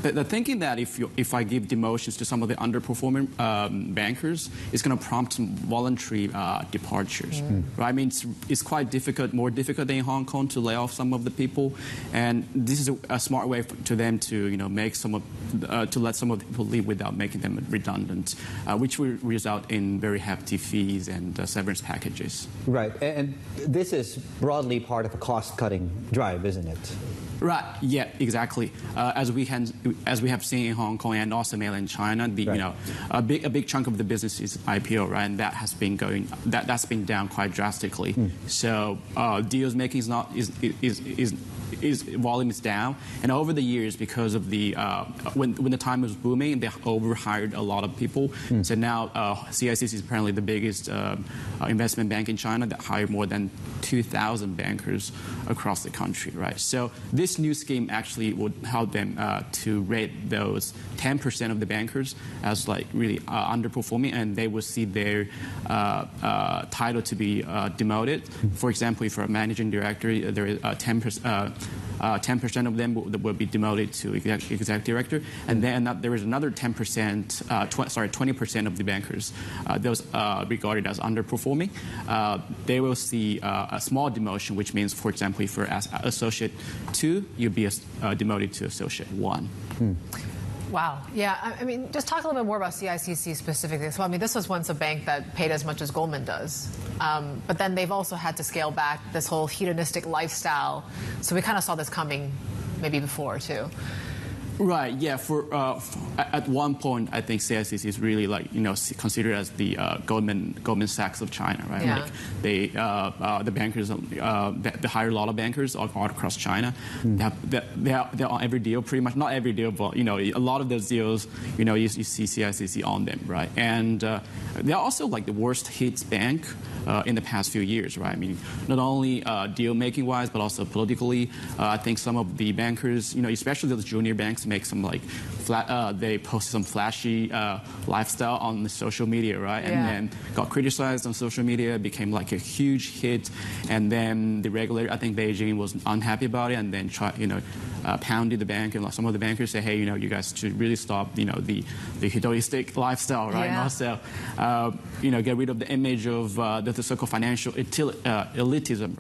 The thinking that if I give demotions to some of the underperforming bankers, it's going to prompt some voluntary departures. Right? I mean, it's quite difficult, more difficult than in Hong Kong to lay off some of the people, and this is a smart way to them to make to let some of the people leave without making them redundant, which will result in very hefty fees and severance packages. Right, and this is broadly part of a cost-cutting drive, isn't it? Right. Yeah. Exactly. As we have seen in Hong Kong and also mainland China, a big chunk of the business is IPO, right? And that has been that's been down quite drastically. So deals making is volume is down, and over the years, because of the when the time was booming, they overhired a lot of people. So now CICC is apparently the biggest investment bank in China that hired more than 2,000 bankers across the country. Right. So this new scheme actually would help them to rate those 10% of the bankers as like really underperforming, and they will see their title to be demoted. For example, if you're a managing director, there is 10% of them will be demoted to exec director, and then there is another 20% of the bankers, those regarded as underperforming, they will see a small demotion, which means, for example, if you're associate 2, you'll be demoted to associate 1. Wow. Yeah. I mean, just talk a little bit more about CICC specifically. So, I mean, this was once a bank that paid as much as Goldman does. But then they've also had to scale back this whole hedonistic lifestyle. So we kind of saw this coming maybe before, too. Right. Yeah. At one point, I think CICC is really considered as the Goldman Sachs of China, right? Yeah. Like the bankers, they hire a lot of bankers all across China. They're on every deal, pretty much. Not every deal, but a lot of those deals, you see CICC on them, right? And they're also like the worst hit bank in the past few years, right? I mean, not only deal making wise, but also politically. I think some of the bankers, especially those junior banks, make some they post some flashy lifestyle on the social media, right? Yeah. And then got criticized on social media, became like a huge hit, and then the regulator, I think Beijing, was unhappy about it, and then pounded the bank, and some of the bankers say, hey, you guys should really stop, the hedonistic lifestyle, right? Yeah. And also, get rid of the image of the so-called financial elitism.